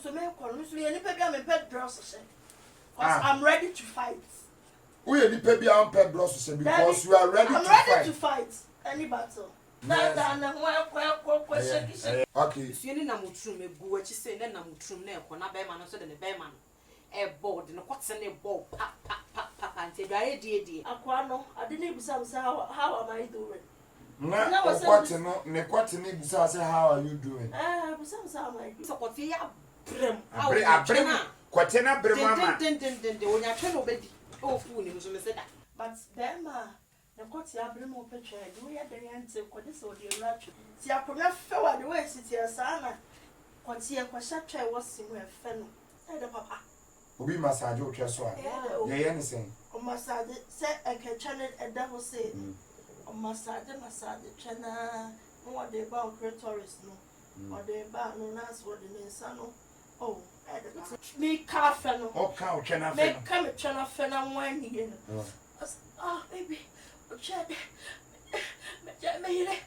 to me so any baby am pet bros say. Cuz I'm ready to fight. We any baby am pet bros say because you are ready to fight. I'm ready to fight any battle. That na question. Okay. So you na mutrum egu wachi say na mutrum na ekọ na be ma no so de ne be ma no. E board no kwatse ne ball pa ante dware die akwa no ade ne bisa how am I doing? Na kwatse no ne kwatse ne bisa say how are you doing? Bisa how am I doing? So kwatse ya brem abrem kwatse na brem ama den onya twa no bedi o fu ni so me say da but bema na kwatse ya brem o petwa do ya den ante kwade so de ratwe ti akona fe wa de we siti asa na kwatse ya kwasha twa e wosimu e fe no e de papa obi massage o twa so a ye ne sen o massage se enke channel e da ho se o massage chana no de ba o tourist no o de ba no na so de nsa no oh me cafe no o ka o chana fe me come chana fe na wan ni no baby o chat me here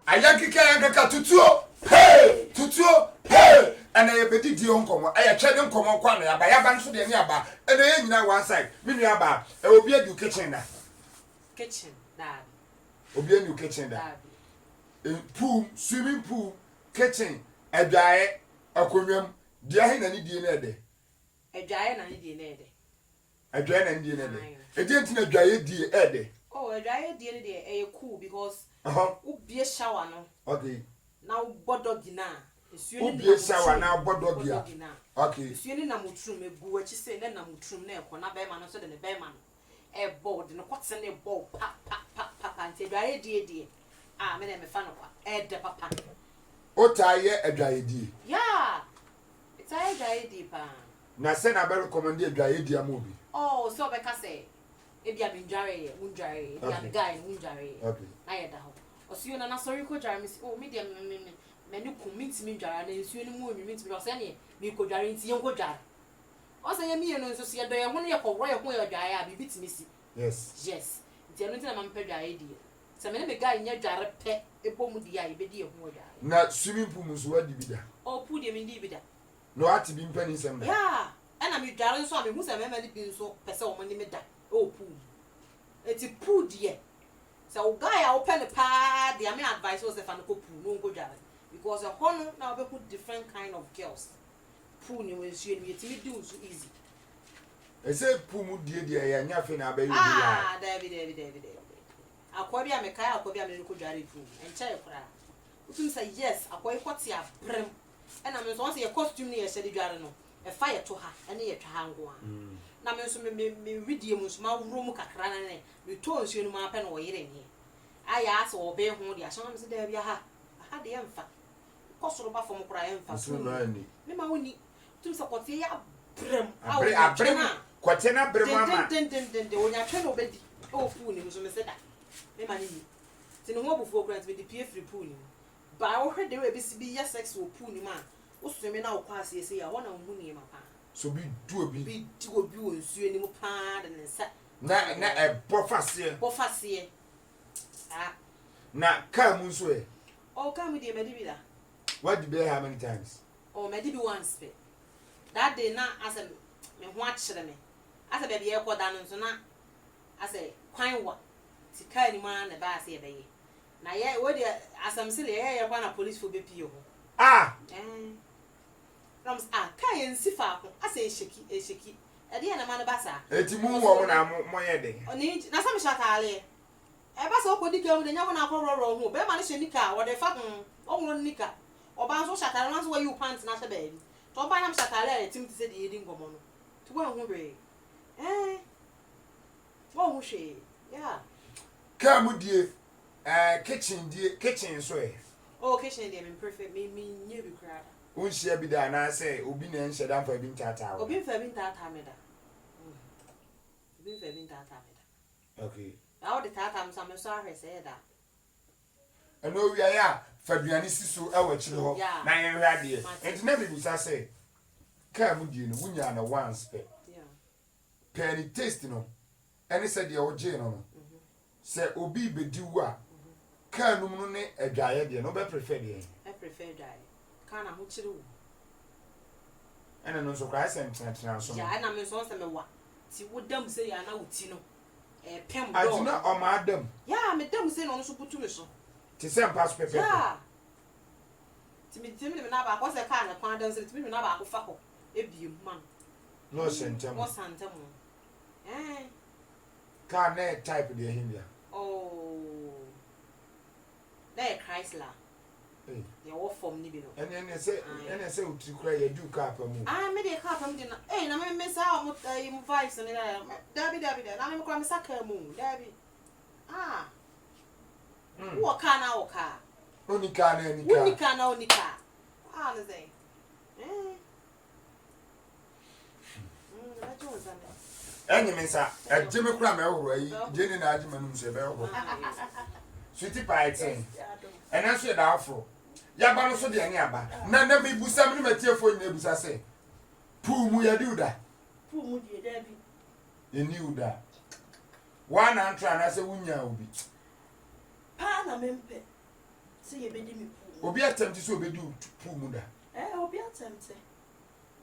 ayakika tutuo hey and I bedi di Nkomo I twa de Nkomo kwa no yaba nso de ne aba and ye nyina one side me nua aba e obi adu kitchen da obi adu kitchen da pool swimming pool kitchen adwae akonwam dia he na ni die na ede adwae na ni die na ede adwae na ni die na ede edi ntina adwae die ede adwae die ne de e cool because ubie shower no okay na bodogi na ubie shower na bodogi okay esueni na mutrum egu wachi say na mutrum na ekọ na be ma no so de ne be ma no e board no kwatse ne ball pa ante dwae die me na me fa no kwa e de papa o taye adwae die it's a dwae die pa na se na be recommend adwae die amobi so be ka say ebi am njare munjare ebi am guy munjare okay na ye da ho osuo na sorry ko jare me me dem me ni commit me njare na nsuo ni mu onwi me o se ne me ko jare nti ye ko jare o se ye me no nso se ye do ye ho ne ye ko ro ye ho ye jare a bibi timisi yes nti eno nti na mampa jare di se me ne me guy nya jare pe ebomu di ya ibedi ye ho jare na swimming pool muso wadi bi da pool de me ndi bi da no ati bi mpani sem da na me jare nso a me hu se me di bi nso pese o mo ni me da pool eti pool die so guy a open the pa the me advice was if an go pool no go jare because a hono na we put different kind of girls pool ni we nsuo ni yetimi do so easy ese pool mu die ya nya fe na abayi bi ya David akwa bi amekai akwa bi amene ko jare pool enche kura utum say yes akwa ikwoti abrem na me so say costume ni ye hye de jare no e fa ye to ha ene ye twa ha ngo a na me so me video mu so ma wuro mu kakra na ne me to nsuo no ma pe no yire ni aya ase obe ho de ahye me se da bia ha de emfa kosoro ba fo mu kura emfa so ni me ma woni tum se kote ya brem abrem kote na brem ama den onya twa no obedi o fu ni so me se da me ma ni ti no ho obufu okura ti me di pie free pool ni ba wo hwede we bi si bi ya sex wo pool ni ma wo so me na wo kwa ase ese ya wona hu ni ma pa so bi du obi wo nsuo ni mu pa de ne nsa na e bofasie na ka mu nso e ka mu de medi bi da what did they how many times medi bi once pe that day na ase me ho a kire me ase be e ko da no nso na ase kwan wa sika ni ma na ba ase e be ye na ye wo de asam se le ye kwa na police fo be pie ho Rams ka ye nsi fa ko ase esheki e de na ma na ba sa eti mu wo na mo ye de oni na sam shatale e ba so ko dike mu de nya ko na ko ro ho be ma ne shenika wo de fa o mu nika o ba so shatale na so wa you pants na se be bi to ba na shatale tim ti se de yedi Nkomo no to wa hu be wo hu hwe ka mu die kitchen so e kitchen de me perfect me nye bi krada unshia bi da na say obi na nhye da fa bi ntata obi fa bi ntata me da Be very tata. Okay. Now the tata some sorry say that. And no, we are Fabiani Sisu, our children. Yeah. Na yen radio. And never be say, come you know, when you are once. Yeah. Penny taste no. And he said, the old no. Say, Obi be do Can no ne a guy, no be prefer the. I prefer die. Can I much do? And I know so Christ and so. Yeah, and I'm so some what. See what them say, I know Tino. A pen. I do not on madam. Yeah, I'm a dumb say on super tuition. To send pass paper. Yeah. To me, Timmy, never was a kind of quantum, to me, never a fuckle. If you man. No sentence. What's Santa? Eh? Can't type of the India. Oh. There, Chrysler. You're all from Nibino. And then they say to cry a do cap. I made a cup of dinner. Eh, I miss out with the vice and Debbie, I'm a crumb sucker moon, Debbie. Ah. What can our car? Only can any Only can only car. Ah, the thing. Any sir, a Jimmy Cram, Jenny Adman, Sweetie Pie, and I said, Afro. Yabano so the Yaba. None of me be some material for neighbors, I say. Pooh, we do that. Pooh, dear Debbie. You knew that. One I'm trying, I say, Wunya will be. Pana Mempe. See a baby poo. Will be attempted to be do Pooh Muda. I'll be attempted.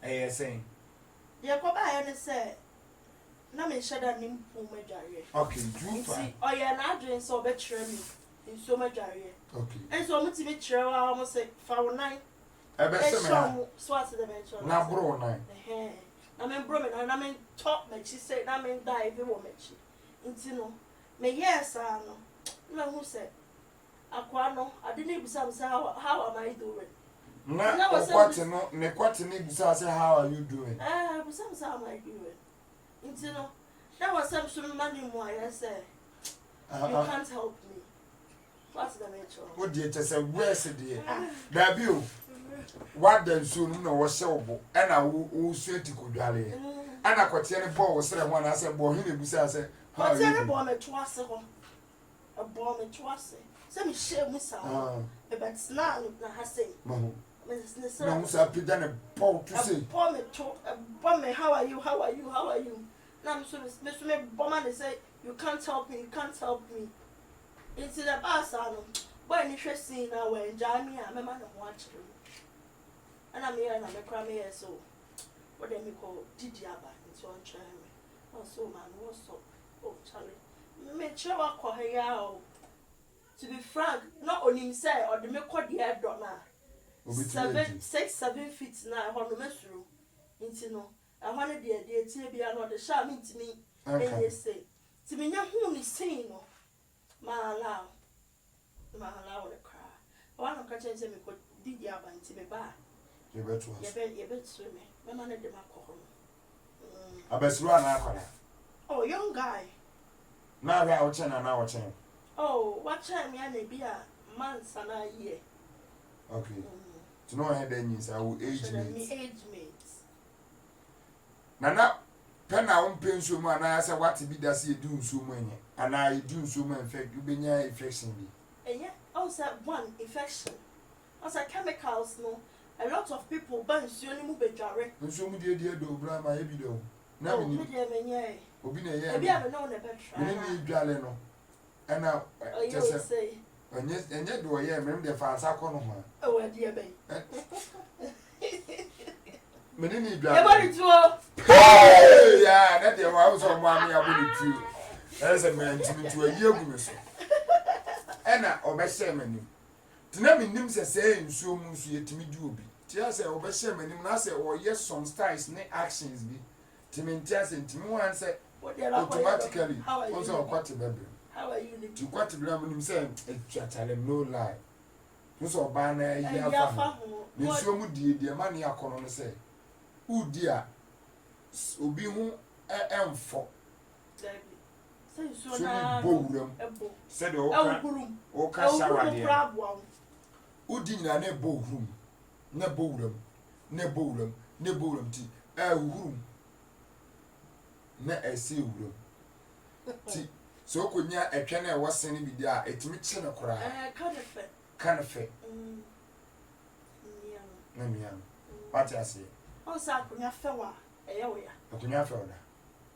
I saying. Yakoba, and say, Namin Shadda Nim Pooh Majari. Okay, true. See, or you're not doing so better me in so much area. Okay. And so much to be true, I almost say, for 9. I bet some swats the bench. now, bro, 9. I'm in Brumming, and I'm in top, she said, I'm in dive, you won't make she. Intino, may yes, I know. No, who said, Aquano, I didn't even say, how am I doing? No, what to know, Nequat say, how are you doing? Ah, but some how am I doing? Intino, that was some money more, I said. You can't help me. What's the nature? What dear, just a worse dear. That you. What then soon no was so, and I will swear to good rally. And I got any ball was said when I said, boy, he was said, how is a bomb at twice a bomb at twice? Some share me some, but it's not has say. No, sir, put down a ball to say, bomb me, how are you? How are you? How are you? Now, so Mr. Bomber, they say, you can't help me, you can't help me. It's in the bus, I know. But interesting now when Jamie, I'm a man of watching. And I'm here and I'm a crammy here, so what they call Didiaba, it's one trying. Oh, so man, what's up? Oh, Charlie. Make sure I call her out. To be frank, not on himself or the make the air donor. 7 feet now, on the mushroom. Into no, I wanted the idea to be another shaman to me. And they say, to me, who is saying, my allow the cry. One of catching me could Didiaba into me back. You bet swimming. My man at the Macron. I best run out. Oh, young guy. Now we are watching and now watching. Oh, what time you be a month and a year? Okay. To know how then is our age mates. Nana, pen I won't pay so much. I said, what to be does he do so many? And I do so many effect. You be near infection. And yet, also one infection. Also chemicals, no. A lot of people burn soon move a jarre. And so many dear do Brahma every day. No, we be a year. Maybe I have known a better. We need Galeno. And now, you say, and yet do I remember the fast I call home. Oh, dear baby. Many Galeno. Yeah, that there was on one year with you. As a man to a year with and I obey Sherman. To name him saying so much yet to me do be. Just obey Sherman, and I say, or yes, some styles, ne actions be. To maintain and to me answer automatically. Also, quite a baby. How are you? To quite a blame himself, a child, no lie. You saw banner, you so much dear money are calling say. Oh dear, Obi who am for. So boldum said, oh, Cassara. Who did not ne boldum, ne boldum, tea, room, ne a sea room, Ti so konya etwe na wo sen bi dia etimi che ne kora. Kan fe. Na miam. What you say? On sa konya fe wa eye wo ya. Konya fe oda.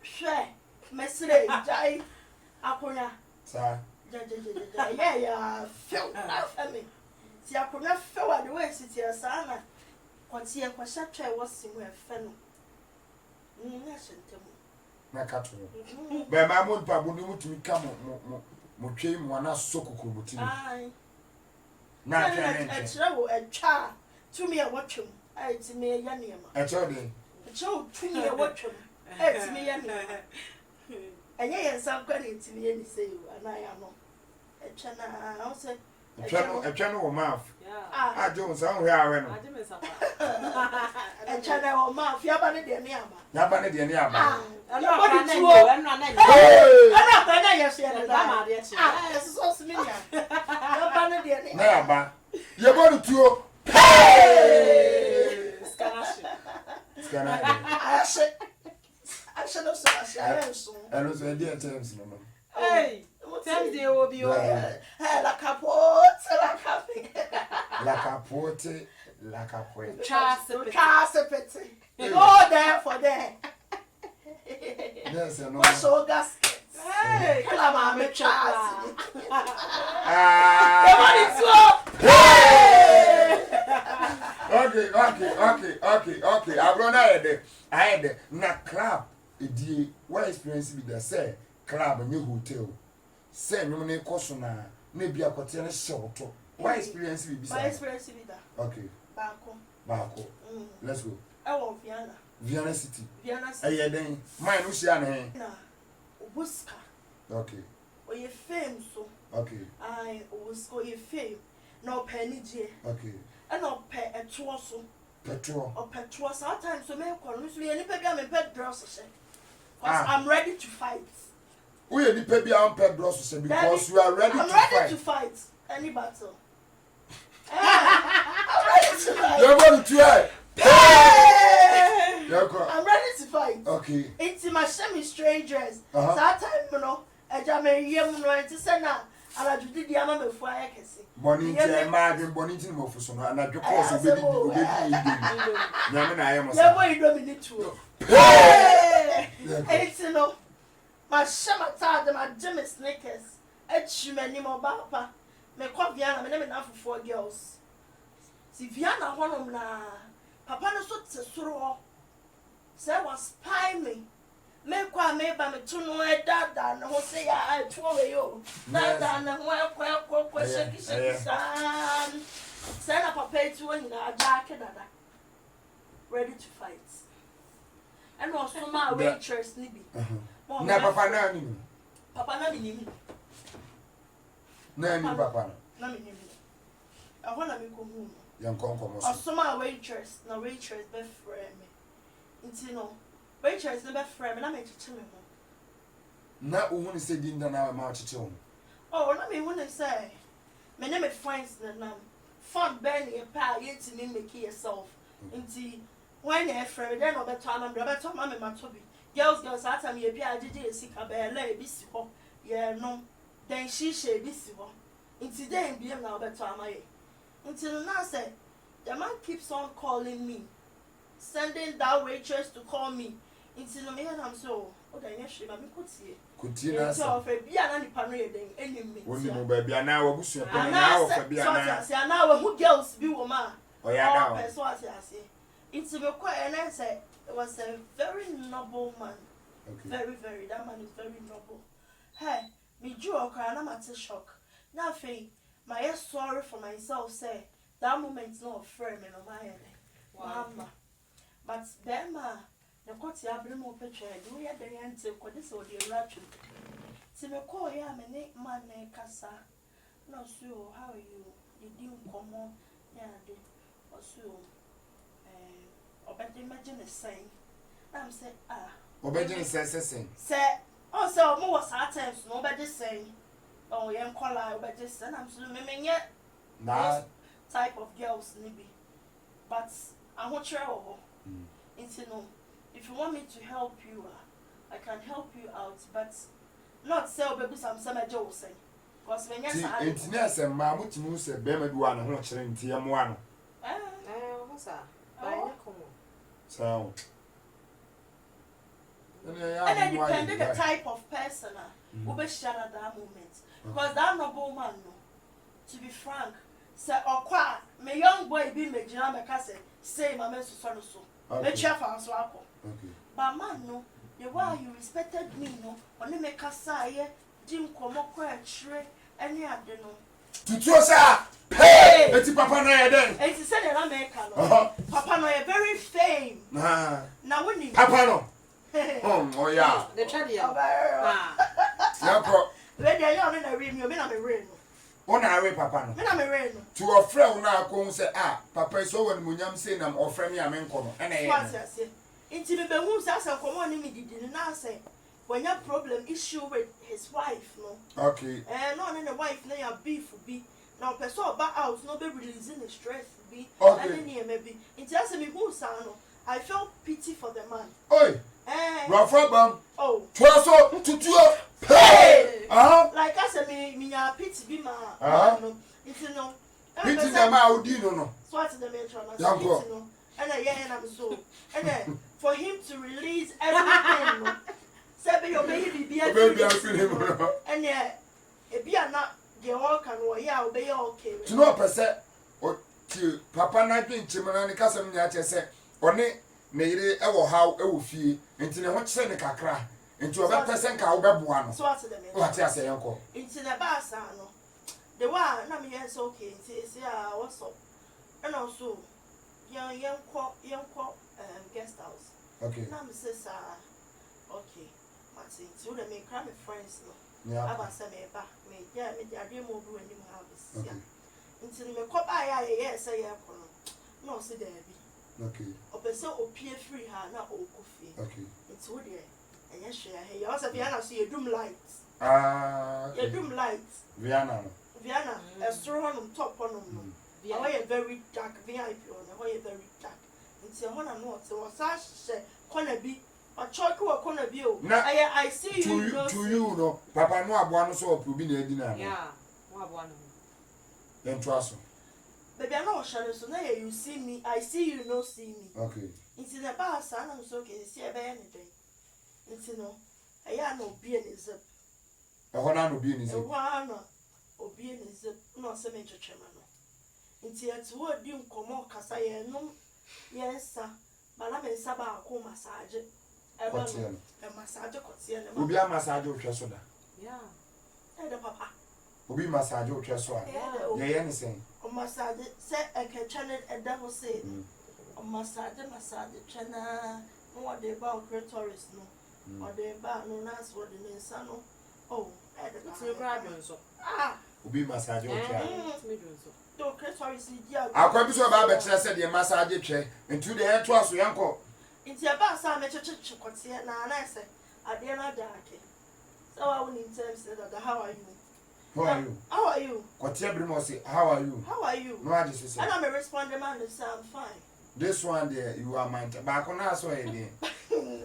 Hwe mesre jai akonya. Sa. Yeah, fe na fe me. Ti akonya fe wa de we siti asa na. Kwati e kwasha twa wo simu e fe no. Na shentemu. Na kato. Be ma mo pa bu ni mutumi ka mo twei mo na sokoko mutimi. Ai. Na twa ne e kire wo e twa tumi e wotwem. Ai ti me ya niema. E cho de. E cho tumi e wotwem. Ai ti me ya niema. Enye yensa kwa ni ti me ya ni sei ana ya no. E twa na o se e twa no wo mouth. Yeah. Jones an hwe awe no. Ade me sapa. e twa na wo ma fi aba ne de ni aba. Ya ba ne de ni aba. Ano akwa na nyo, ano na nyo. Ana kwa na yeso ya Da da. ma de chi. Eso so similia. Ya ba ne de ni. Na ya ba. Ye bo du tuo. Skana. I should have said I am so. Elo so e dey terms no no. Hey, tell the obi o. La capote, la cafe. La capote. Chase petit. Go there for there. Yes, no. What's so gasket? Hey, Clama me chase. Okay. I had na club. Edie, what experience be the say club new hotel. Say no ne koso na bia kwete ne hyewoto. What experience be My experience be that. Okay. Bako. Let's go. I want Vienna. Vienna City. Vienna City. Aye den. Mine no share na. Na Obuska. Okay. O ye fame so. Okay. I Obuska ye fame. No penny je. Okay. And no pe eto so. Petrol. Or petrol sometimes so me ko no so ye ni pe bia me pe dress so. Cause I'm ready to fight. We any pe bia on pe bros say because you are ready I'm to ready fight. to fight any battle. I'm ready to fight. You're going to try. I'm ready to fight. Okay. It's my semi-strangers. That time, you know, I just made you know to say now. And I did the amount before I can see. Bonnie, imagine Bonnie more for some, and I do cause a baby. I am a yeah, you don't need to. It's you know, my shamata, my Jimmy sneakers, it's you many more papa. Me call Vienna, my name enough for 4 girls. See Vienna, one of na papa no so to throw. Say was spy me. Me kwa me ba me tu no e dada na ho say ya tuo we yo. Dada na ho kwa shaki san. Say na papa tu when na jack dada. Ready to fight. And also my waitress ni bi. Na papa na ni. Papa na ni ni. Na ni papa na me ni. I wanna me ko hu. Yan Nkomo. Also my waitress be friend me. Nti no. Waitress never friend me na me chiche me ho. Na o hu say din da na ma chiche ho. Oh, na me hu say. Me na me friends na nam. Fun ben ye pa ye ti me make yourself. Nti when you friend then no better am me matobi. Girls that time ye bia agege esika be la e bi si ho. Ye no. Then she bi si ho. Nti then bi na better am ye. Until now say the man keeps on calling me. Sending that waitress to call me. Until me and I'm so then yes, she me Kutie na so for bia na ni pano ye den enim me. Woni mo ba bia na wa busu pe na wa fa bia na. So say na wa who girls bi wo ma. O ya da. Person ase. Until me kwa and I say it was a very noble man. Okay. Very that man is very noble. Hey, me drew a cry na ma shock. Na fe my sorry for myself say that moment not friend me no my head. Mama. But Bema, the courty abrimo picture, do ya the answer for this or the rapture. Timoko ya me man casa. No so how are you? You didn't come on, yeah, or so. Or but imagine the same. I'm say Obedient says say also more times nobody saying. Oh, young collar, but just and I'm swimming yet. na Type of girls, maybe. But I want you all. It's you know, if you want me to help you, I can help you out. But not say baby some Joe say. Because when you're It's nurse and mamma to move a bemed1 and watch in TM1. What's that? Nkomo. So, and then depending the type of person who be shared at that moment. Because that noble man, no, to be frank, say, or qua, my young boy be me, Jam, say, my man, so. Let's share for us. But man, no, the while you respected me, no, only make a sigh, Jim Nkomo, Cray, any other no. To Tosa, pay! It's Papa Noya then. And he said, I'm American. Papa Noya very fame. Now, when you Papa no. Oh, yeah. The Chadi. Yanko. When you're young in a ring, you mean I'm a ring. On a way, Papa. I'm a ring. To a friend now, come say, Papa is so when Munyam say, I'm offering me a Nkomo. And I say, into the Bemus, as a common did not say, when your problem issue with his wife, no. Okay. And not in a wife, they are beef will be. Now, person about house, no be releasing the stress be. Okay. And then maybe. It just me who sano. I felt pity for the man. Oi. Rafa bam. Oh. Twaso to pay. Like I said, me pity be my. It's no. Pity the ma udino no. So what's the metro? No. And and I'm so. And then for him to release everything, no. Say your baby be a and yeah, it be not the all can or be okay. To no percent or to Papa na bin chimana ni kasam nya chese one na yire e wo haw e wo fie enti ne ho chese ne kakra enti o be percent ka wo be boa no. So what's the matter? What ya say yanko? Into the bus no. The one na me yes okay. Say what's up? And also young guest house. Okay. Na me say okay. Martin, so let me cry my friends no. Yeah. Aba say me ba me yeah me dey adwe mo bu anim house. Yeah. Until me ko ba ya say ya ko no. No say there be. Okay. Opese opie free ha na okofie. Okay. It's wo there. Enya hwe ya he. Ya say Viana so you doom lights. Okay. You doom lights. Viana. A straw on top on them. How you very dark VIP on how you very dark. Until one and what so say corner be or chalk or corner view. I see you to you no. Papa no aboa no so obi na edi na. Yeah. What aboa no. Then twaso. Baby, I know shadow so now you see me, I see you no see me. Okay. Into the bar son I'm so okay, see a anything. Into no. I no be in zip. A hona no be in zip. Obi in zip no se me chechema no. Into at what do Nkomo kasa ye no. Yes sir. Bala me saba ko massage. E massage kotie na. Obi a massage o hwe so da. Yeah. The papa. Obi massage o hwe so a. Ye ni sen. O massage se e ke channel e da ho se. O massage channel no what they about tourists no. Or they about no nas what the nsa no. Oh, e the so. Obi massage o hwe. Do tourists dia. Akwa bi so ba be kire se de massage hwe. Ntu de en to aso yanko. Inti aba sa me cheche kotie na na say ade na dark. So I will in terms that how are you? How are you? Kotie brimo say how are you? How are you? No I just say. And I'm a responding man to say I'm fine. This one there you are mine. Back on us where there.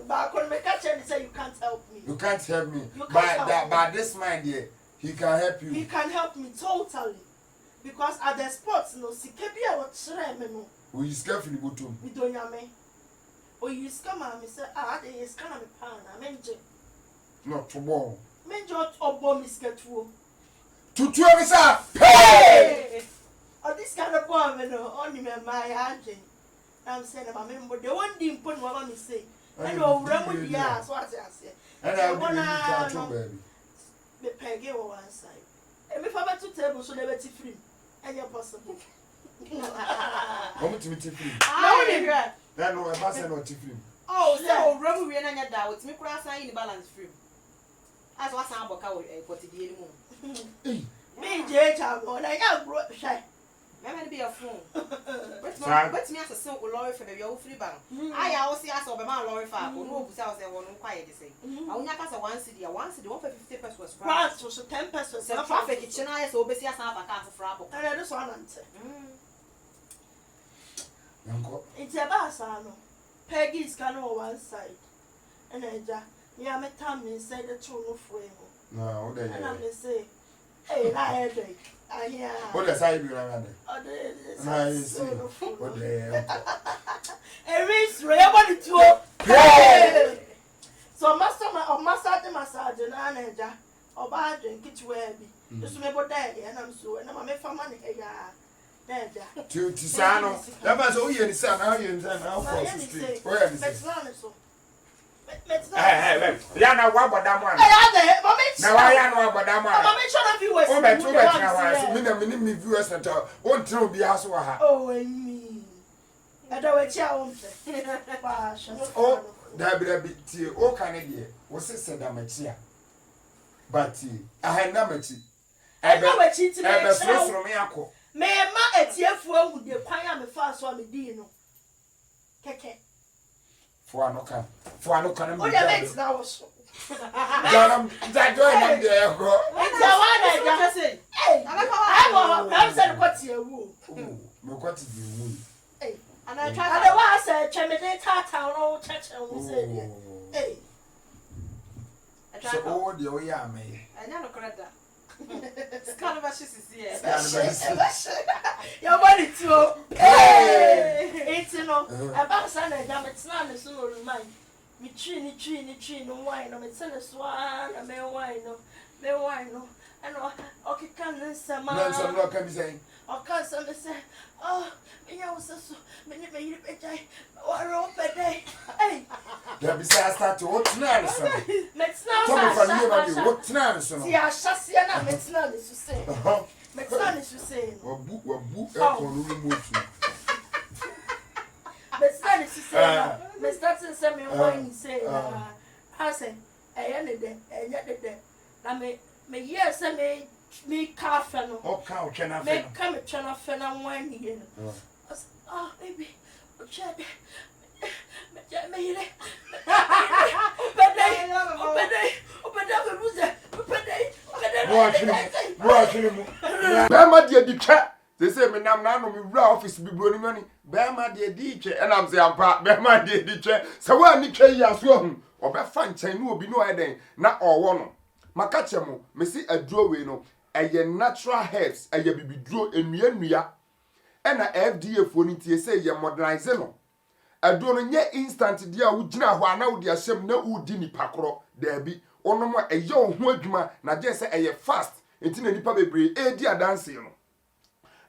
Back on me catch and say you can't help me. You can't help me. But this man there he can help you. He can help me totally. Because at the sports no sikebia what shire me no. We scare for the bottom. We don't yame. Or you scam me say they is kind of a pan. Menje. Not to ball. Menje or bomb is get to. To sir. Hey! Or this kind of bomb no only me my agent. I'm saying about me but the one thing put what me say. And over with ya so what I say. And I want to baby. Me peggy on one side. And me for 2 tables so they be free. And you're possible. Come to me free. No, that no, I must not free. Oh, so rubber we na nya da with me cross in balance free. As what some boka what the anymore. Me JH go na ya bro shy. Me be a phone. But me as a so lorry for the your free bank. I also ask of my lorry for no busa say one quiet dey say. I wonya ka say 1 cedi 150 pesos. Price was 10 pesos. The traffic kitchen I so obesi asa aka for abo. And this one ante. Yanko. It's about no. Peggy's can on one side. And Eja, yeah, me time me said the true no for him. No, what And I'm they going to say, hey, I had it. I hear. what the side you are? Oh, Nice. so What the Eris, everybody to hey. So master massage and anaja or bad drink it where be. Just remember that, and I'm so, and I'm a family. to Tisano. That was all you son. How you and how for street. Where is it? Yana, what about that one? Now I am about that one. I'm sure of you was oh, but two better minute viewers and won't throw be as well. Oh, and me. I don't want you. Oh, there be a bit tea. Oh, Canadian was it said I'm a cheer. But I had number tea. I know what cheating. I was from me. May ma a tear for would be a pine fast one with Dino. Keke. For no can. For no can. Oh, your mates now. That going there, go. Hey, I'm saying what's your woo. What is the woo? And I tried to was a Chamberlain Town old church and we said, hey. I tried to all the way I may. I never correct that. It's kind of a shit here. Your money too. Hey, it's no about Sunday. It's not a solo mine. Me tree, no wine, no, it's a swan, a male wine, no, and okay, can some no, can be saying, or can some say, oh, me also so many made a day, or open day. Hey, there be say I start to what's now, son. Let's not what's now, son. See, I shall see, and it's not to say. It's not to say. Or book, remove. But that is to say, Miss Dutton sent me wine, say, I say, I ended it, and yet the day. I may yes, I may me calf and oh, cow can I make come a channel fan and wine again. Oh, baby, chat. They say me nam na no me wura office bi bro ni mani be ma de di twe and am say ampa be ma de di twe se wa ni twe yi aso hu obefa nchen no obi no eden na owo no maka chemo me si aduro we no eye natural herbs eye bibiduro enua e na FDA fo ni tie say ye modernize no aduro no nye instant dia wo gina ho ana wo dia hyem na udi ni pakoro da bi ono mo eye ho adwuma na je say eye fast enti na nipa bebre e di adanse no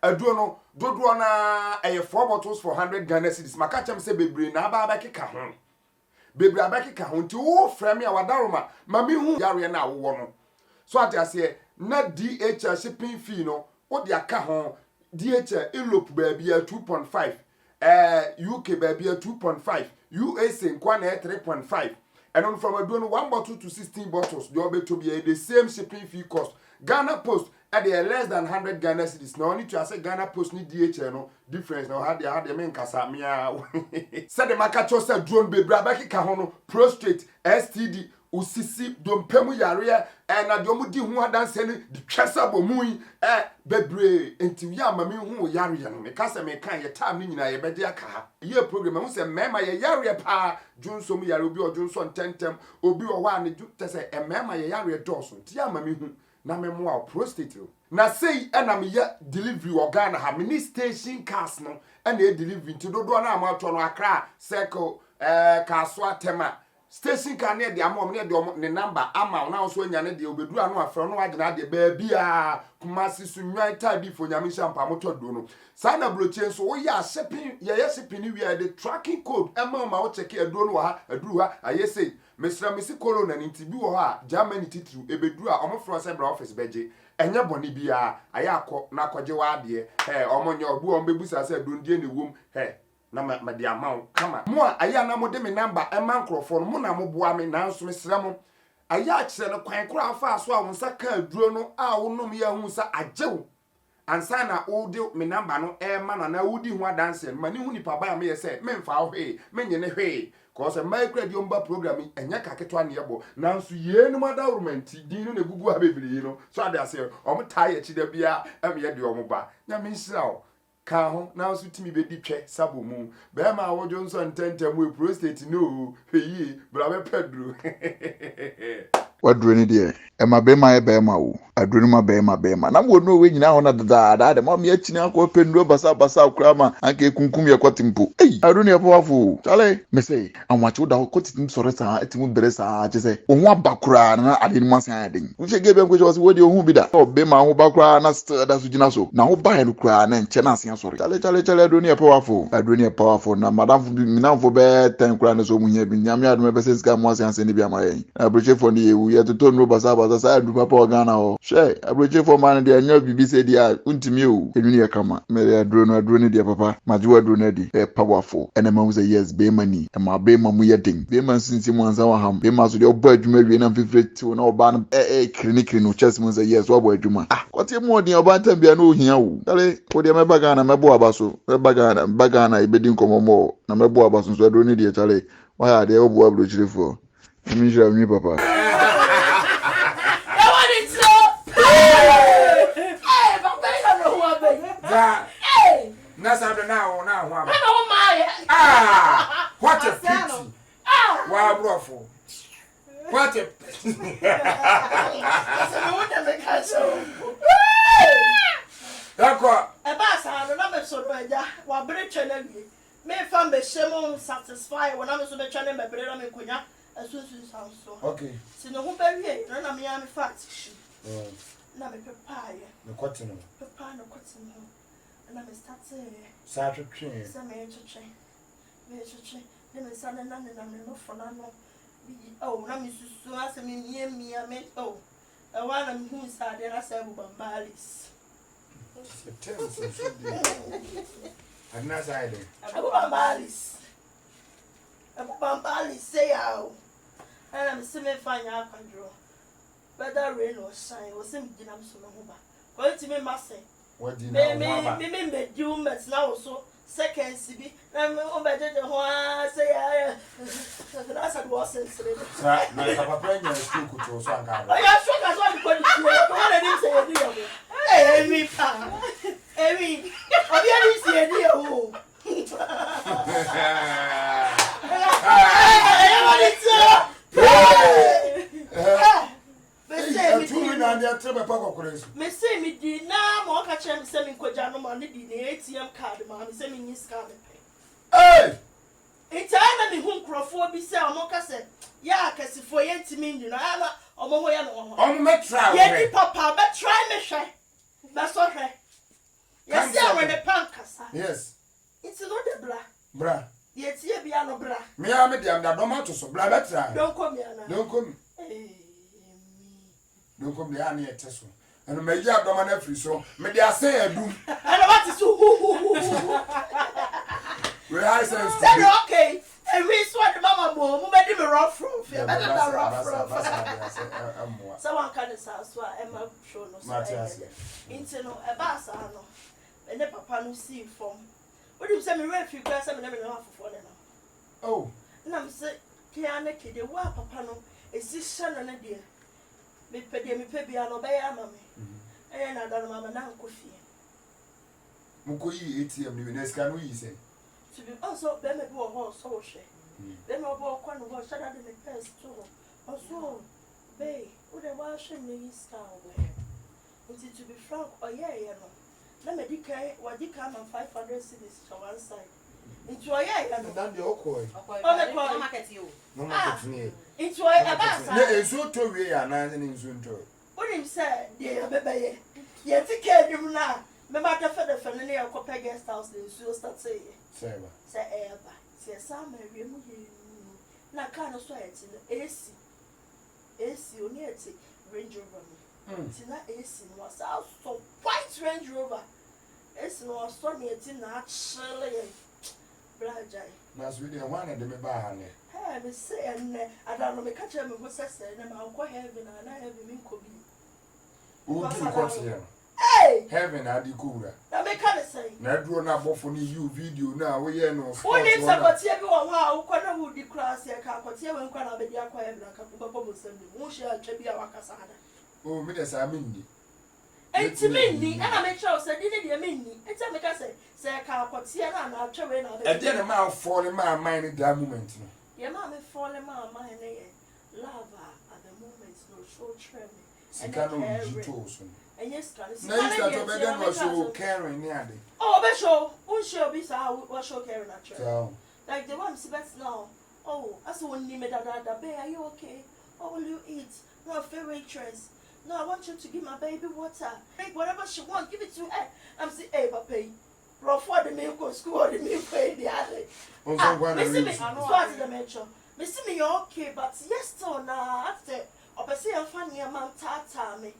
aduro no dodo na 4 bottles for 100 Ghana cedis maka chem say bebre na aba keka ho bebre aba keka ho nti wo frame a wadaroma mami hu yare na wo no so ati ase na DHL shipping fee no wo de aka ho DHL Europe baby 2.5 UK baby 2.5 USA nkwa na 3.5 and on from aduro no 1 bottle to 16 bottles the obeto be the same shipping fee cost Ghana Post at the less than 100 Ghana cedis. Now only to say Ghana Post need DHL no difference. Now had the main kasa mia. Said the makacho said drone baby abaki kahono prostate STD usisi dompemu yarea na domu di hu adanse ni di twesa bomui bebre enti ya mami hu yarea no me kasa me kan ye time ni nyina ye bede aka ye program hu se mema ye yarea pa junso mu yare obi odunso ntentem obi o wa ne ju tese mema ye yarea doso nti ya mami hu na memwa prostate na sei na me ya delivery organ ha me ni station cars no na e delivery nti dodo na amato no Accra circle kaso atema station car na de amom na de ne number ama na so anya ne de obedu anu afro no agina de ba bia kumasi sunwan tadi fo nyame champa moto do no sa na bloche so wo ya shipping ye shipping ni we the tracking code ema ma wo check aduro no ha aduru ha ayese mesra mesi corona nti bi wo ha Germany titru ebedu a omofro se bra office beje enye boni bia ayakọ na akọje wa ade omonye obu ombebusa se dundie ne wom na ma de amount kama mo aya na mo de me number e man crofo mo na mo boa me na nso mesra mo aya kire no kwan kura afa so a wonsa ka aduro no a wonom ya hu sa ajew ansa na odi me number no e ma na wodi hu adanse ma ni hu ni pa ba me ye se me mfa ho menye ne hwe cause micro di omba programming enya ka ketwa ne yebo nanso yenum adawrment din no negugu ha bebiri no so ade ase omo taye chi da bia em ye de omo ba nya me nhira o ka ho nanso timi be di twe sabo mu be ma wo jonso ntentem we prostate no hweyi bra be pedro wadro ni de Emma Bema Bema, Adrima Bema. Now we know when you now that the mommy achina ko pendu basa krama anke kunkum ye kwatimpo. Hey, Adrina powerful. Chale, me say, and what you da kotim sore sa etimu bere sa je say, o ho abakura na ade mu asan aden. We say gebe nko so we de ohun bi da. O Bema ho bakura na still da so gina so. Na ho ba he no kura na nche na asan sore. Chale Adrina powerful. Na madam fu mi na fu be 10 kura na so mu nya bi nyame adom be say sika mu asan se ni bi amaye. Abroche for ni ewu ye to no basa sa adu papa ogana ho she abroche for man de anya bibi se dia untimi o enwini ye kama mere aduro ni dia papa majuwa aduro na di powerful ene ma say yes be mani e ma be ma mu ye den be man sinsi mu ansa wa ham be ma so de obo adwuma wie na fifreti na oba no kiri no chess mu say yes wo obo adwuma kote mu odin oba ntam bia na ohia wo dale ko de meba Ghana mebo abaso meba Ghana ibedi Nkomo mo na mebo abaso so aduro ni dia chale wa ya de obo abrochire fo mi jira mi papa. What a pity. Wow, brofo. What a pity. Satisfied when I'm so much on my bread and kunya as soon as so. Okay. So no baby, none of me am fat. Na me papa ye. No cotton. Papa no cotton. And I'm starting. Saturday train. Some me to train. Me to train. Then me son and I'm no for no. Oh, na me so as me I meant oh. The one I'm who is there I said Bambalis. I'm not saying Bambalis. Bambalis say how. And I'm semi fine out control. Whether rain or shine or some dinner so long. Going to me must say. What do you know? Me do mess now so second CB. I'm better than one say that's what was sensible. My papa playing a school could so I am sure that's what you call it. Hey, me, pa. Hey, me. I didn't see a deal. Me say me di na mo ka chere me say me nkwaja no ma ne di na ATM card ma me say me nyi scam pe. Hey! It's na me hu nkrofo bi say omo ka say ya akasifo ye ntimi ndi na ama omo ho ya no ho. Omo me try. Ye di papa be try me hwe. Be so hwe. Yes, ya we the pankasa. Yes. It's not the bra. Bra. Ye tie bia no bra. Me am the am da do ma to so bra be try. Don't come here na. Don't come. Eh. Don't come there na yeteso. And me ya do ma na free so me dey say adum. And what is who? We are sense. Okay. And we sweat the mama mo mo be me rough from. Be that rough from. Someone can say so Emma show no say. Into no e ba sa no. E ne papa no see from. What do you say me refi kwa say me na me no afofo ne no. Oh. Na me say piano kide wa papa no esi hye no ne de. Me pe bia no be ya mama me. Eh na da no mama na nkofie. Mukoyi ATM ni na sika no yi say. To be also be me bo ho so hwe. Then no bo kwa no bo shada de me pest to. Also be wo de wa hwe me yi style we. Until to be frank, yeah, no. Let me decay what you come and 500 cities to one side. Into a yeah, and then the okoi. Oh, market you. No market me. Into a bass. No, so to we are not in soon to. What him said, dear baby. Yet, take care of him now. Remember the feather family of Copper Guest House, the so start saying. Say ever. Say some may remove you. Now, kind of sweat in the AC. AC, only Range Rover. Tina AC was out so white Range Rover. AC was stormy at Tina actually. Blajay. That's really one of them about it. Hey, me say, and I don't know, me catch him with sister, and I'm quite heavy, and I have him in Kobe. Who do you consider? Hey! Heaven, I declare. Now, me can't say. Now, do not for you video now. We are no. Who names about everyone who can do class here, can't put you and can have a quiet black up to Bobo Sunday. Who shall be our Casada? Oh, me, that's a mini. And to me, and I make sure I didn't hear me. And tell me, I say, I can't put here and I'll try when I did a mouth fall in my mind at that moment. Your mamma fall in my mind, lava at the moment, no show tremble. Sika no tools. And yes, can Na you start to bed was so caring near the. Oh, be show. Who show be so what show caring at So like the one best now. Oh, I saw one name that babe, are you okay? What will you eat? No, a favorite waitress. No, I want you to give my baby water. Make whatever she wants, give it to her. I'm saying, hey, papa, rough for the milk or school or the milk for the other. Missing me, I'm the metro. Missing me, you're okay, but yes, so now after, or say I'm funny, a man tata me.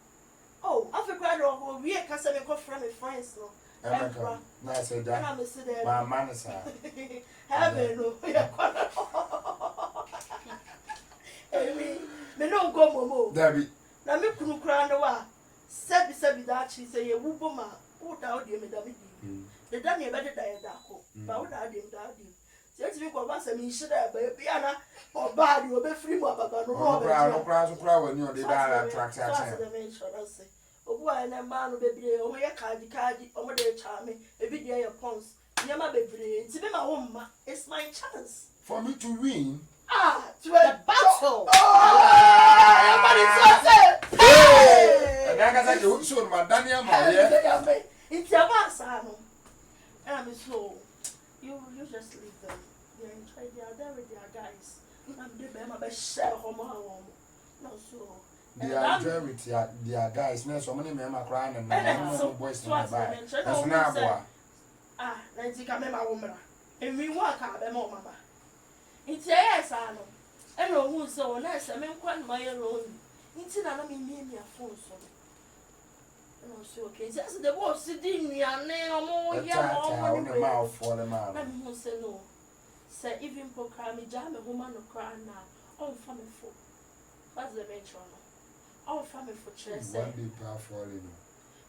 Oh, after graduate, we can't say me call friend with friends, no. I said that. My manners are. Heaven, no. Me no go momo. Debbie. Na me kunu kra no wa. Sebi that she say ye wubo ma. Wo da o de me da me di. The da ne be de da ye da ko. Ba wo da de da di. Se ti me ko ba se mi hire ba bia na oba di obe free mo baba no mo be. No kra wani o de da attract ya chen. Obu a na ma no bebre o ye kaadi o mo de cha me. Ebi de ye pons. Nyama bebre. Ti be ma wo ma. It's my chance. For me to win. To a battle. Everybody says hey! And I got you show my Daniel Maria. It's your master. And I'm so you just leave them. They are there with their guys. I'm the Bema share home. No, so they are there with their guys. No, so many men are crying and no boys in my bag. That's now. Let's take a member woman. And we walk out the mama. It's yes, I know. And no one so nice. I mean, quite my own. It's not me a phone. So, okay, just the boss sitting me and name more young mouth for the man. I'm who say no. Say, even for crime, jam a woman of cry now. Oh, family for what's the venture? Oh, family for chess. One day, powerful.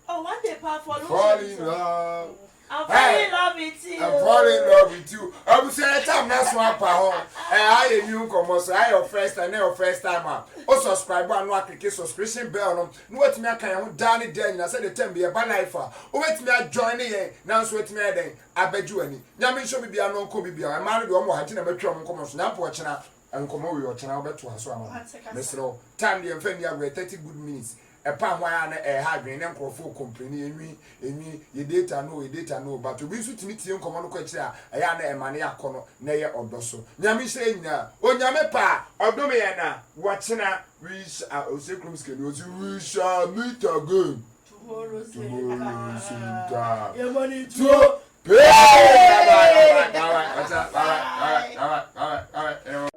Oh, one day, powerful. Fall in love. I'm falling in love with you. I'm falling in love with you. I will say, I'm not swap home. I am new Nkomo, so I your first time, your first time up. Also, subscribe and no click subscription bell. No, what me I can down it then. I said the time be a banaifa. Wait me I join it. Now sweat me then. I bet you any. Yamin show me be a non Kobe be a man who want to make sure Nkomo. So now watching up and come over your channel bet to us. Mr. Time the offend you 30 good minutes. A palm wire had been an for company ye data no, but to be to meet you common question, a yana a mania corner, nay or dosso. Yami saying now, oh Yamepa, or Domiana, watching a wish our sacrum schedules, we shall meet again. Tomorrow's your money to pay. All right.